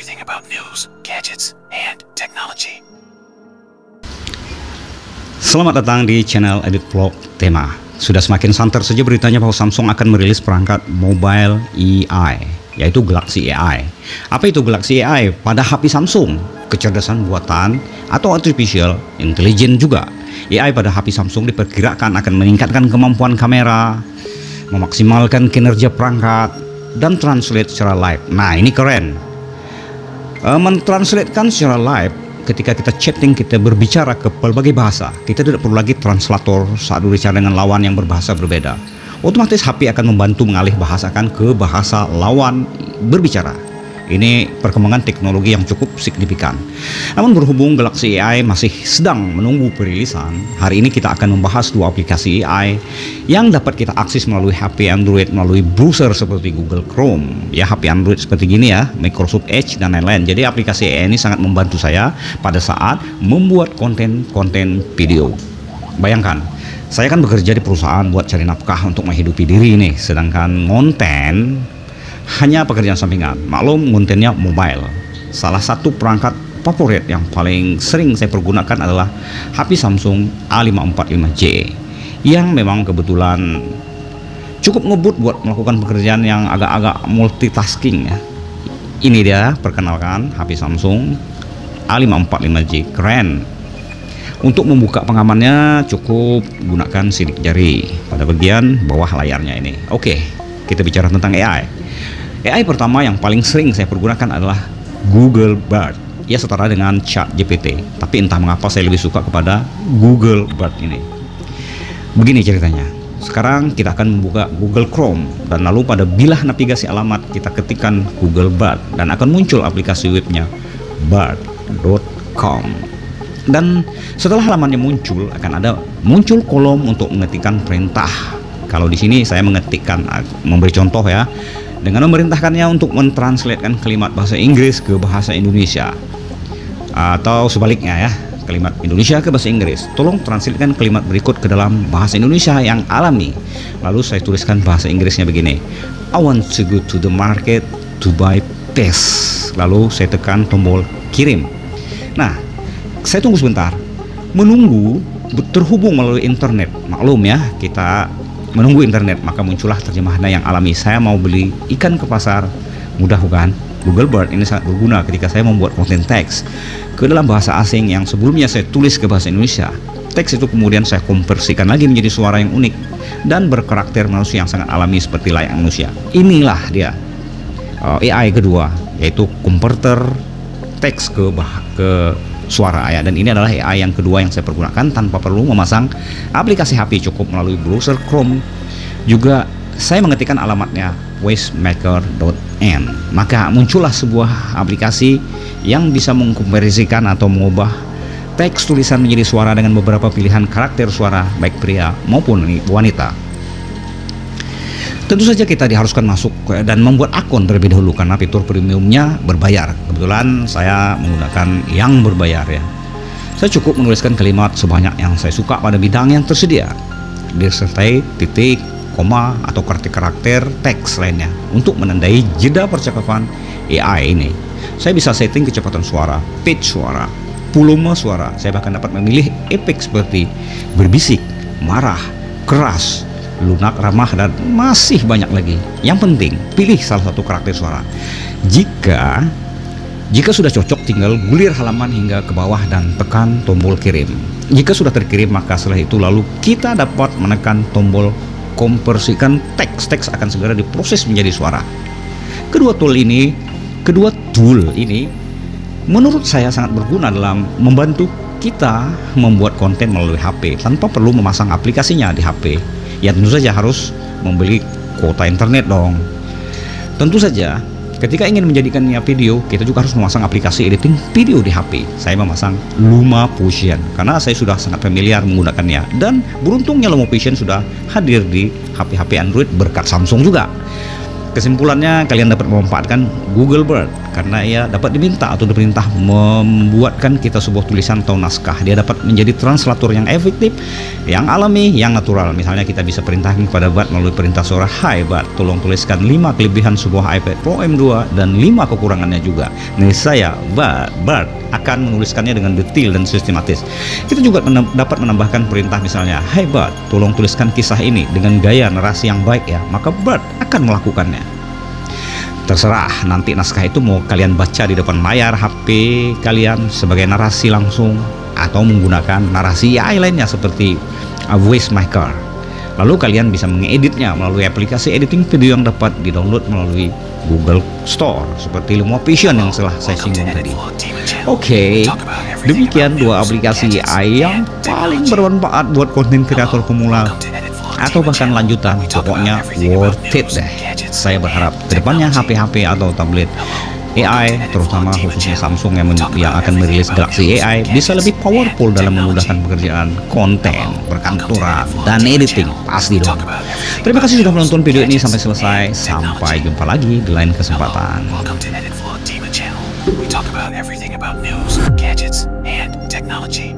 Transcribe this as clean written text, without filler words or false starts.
everything about news, gadgets, and technology. Selamat datang di channel Edit Vlog Tema. Sudah semakin santer saja beritanya bahwa Samsung akan merilis perangkat mobile AI, yaitu Galaxy AI. Apa itu Galaxy AI? Pada HP Samsung, kecerdasan buatan atau artificial intelligence juga. AI pada HP Samsung diperkirakan akan meningkatkan kemampuan kamera, memaksimalkan kinerja perangkat, dan translate secara live. Nah, ini keren. Mentranslatekan secara live, ketika kita chatting, kita berbicara ke berbagai bahasa, kita tidak perlu lagi translator saat berbicara dengan lawan yang berbahasa berbeda. Otomatis HP akan membantu mengalih bahasakan ke bahasa lawan berbicara. Ini perkembangan teknologi yang cukup signifikan. Namun berhubung Galaxy AI masih sedang menunggu perilisan, hari ini kita akan membahas dua aplikasi AI yang dapat kita akses melalui HP Android melalui browser seperti Google Chrome. Ya, HP Android seperti gini ya, Microsoft Edge dan lain-lain. Jadi aplikasi AI ini sangat membantu saya pada saat membuat konten video. Bayangkan, saya kan bekerja di perusahaan buat cari nafkah untuk menghidupi diri nih, sedangkan konten hanya pekerjaan sampingan. Maklum, kontennya mobile. Salah satu perangkat favorit yang paling sering saya pergunakan adalah HP Samsung A545J yang memang kebetulan cukup ngebut buat melakukan pekerjaan yang agak-agak multitasking ya. Ini dia, perkenalkan HP Samsung A545J, keren. Untuk membuka pengamannya cukup gunakan sidik jari pada bagian bawah layarnya ini. Oke, kita bicara tentang AI. AI pertama yang paling sering saya pergunakan adalah Google Bard. Ya, setara dengan ChatGPT, tapi entah mengapa saya lebih suka kepada Google Bard ini. Begini ceritanya. Sekarang kita akan membuka Google Chrome, dan lalu pada bilah navigasi alamat kita ketikkan Google Bard, dan akan muncul aplikasi webnya bard.com. Dan setelah halamannya muncul, akan ada muncul kolom untuk mengetikkan perintah. Kalau di sini saya mengetikkan, memberi contoh ya, dengan memerintahkannya untuk mentranslatekan kalimat bahasa Inggris ke bahasa Indonesia, atau sebaliknya ya, kalimat Indonesia ke bahasa Inggris. Tolong translatekan kalimat berikut ke dalam bahasa Indonesia yang alami. Lalu saya tuliskan bahasa Inggrisnya begini: I want to go to the market to buy paste. Lalu saya tekan tombol kirim. Nah, saya tunggu sebentar, menunggu terhubung melalui internet. Maklum ya, kita menunggu internet, maka muncullah terjemahannya yang alami. Saya mau beli ikan ke pasar, mudah bukan? Google Bard ini sangat berguna ketika saya membuat konten teks ke dalam bahasa asing yang sebelumnya saya tulis ke bahasa Indonesia. Teks itu kemudian saya konversikan lagi menjadi suara yang unik dan berkarakter manusia yang sangat alami seperti layak manusia. Inilah dia AI kedua, yaitu konverter teks ke suara ya. Dan ini adalah AI yang kedua yang saya pergunakan tanpa perlu memasang aplikasi HP, cukup melalui browser Chrome. Juga saya mengetikkan alamatnya wastemaker.n, maka muncullah sebuah aplikasi yang bisa mengkonversikan atau mengubah teks tulisan menjadi suara dengan beberapa pilihan karakter suara baik pria maupun wanita. Tentu saja kita diharuskan masuk dan membuat akun terlebih dahulu karena fitur premiumnya berbayar. Kebetulan saya menggunakan yang berbayar ya. Saya cukup menuliskan kalimat sebanyak yang saya suka pada bidang yang tersedia, disertai titik, koma, atau karakter teks lainnya untuk menandai jeda percakapan AI ini. Saya bisa setting kecepatan suara, pitch suara, volume suara. Saya bahkan dapat memilih efek seperti berbisik, marah, keras, lunak, ramah, dan masih banyak lagi. Yang penting pilih salah satu karakter suara. Jika sudah cocok, tinggal gulir halaman hingga ke bawah dan tekan tombol kirim. Jika sudah terkirim, maka setelah itu lalu kita dapat menekan tombol konversikan teks. Teks akan segera diproses menjadi suara. Kedua tool ini menurut saya sangat berguna dalam membantu kita membuat konten melalui HP tanpa perlu memasang aplikasinya di HP. Ya, tentu saja harus membeli kuota internet dong. Tentu saja ketika ingin menjadikannya video, kita juga harus memasang aplikasi editing video di HP. Saya memasang LumaFusion karena saya sudah sangat familiar menggunakannya, dan beruntungnya LumaFusion sudah hadir di HP-HP Android berkat Samsung juga. Kesimpulannya, kalian dapat memanfaatkan Google Bard karena ia dapat diminta atau diperintah membuatkan kita sebuah tulisan atau naskah. Dia dapat menjadi translator yang efektif, yang alami, yang natural. Misalnya kita bisa perintahkan kepada Bard melalui perintah suara, "Hai Bard, tolong tuliskan 5 kelebihan sebuah iPad Pro M2 dan 5 kekurangannya juga." Niscaya Bard akan menuliskannya dengan detail dan sistematis. Kita juga dapat menambahkan perintah misalnya, "Hai Bard, tolong tuliskan kisah ini dengan gaya narasi yang baik ya." Maka Bard akan melakukannya. Terserah nanti naskah itu mau kalian baca di depan layar HP kalian sebagai narasi langsung atau menggunakan narasi AI lainnya seperti Voice Maker. Lalu kalian bisa mengeditnya melalui aplikasi editing video yang dapat di-download melalui Google Store seperti Lumovision yang telah saya singgung tadi. Oke, demikian 2 aplikasi AI yang paling bermanfaat buat konten kreator pemula atau bahkan lanjutan. Pokoknya worth it deh. Saya berharap kedepannya HP-HP atau tablet AI, terutama khususnya Samsung yang akan merilis Galaxy AI, bisa lebih powerful dalam memudahkan pekerjaan konten, perkantoran, dan editing. Pasti dong. Terima kasih sudah menonton video ini sampai selesai. Sampai jumpa lagi di lain kesempatan. Welcome to Edit for Demon Channel. We talk about everything about news, gadgets, and technology.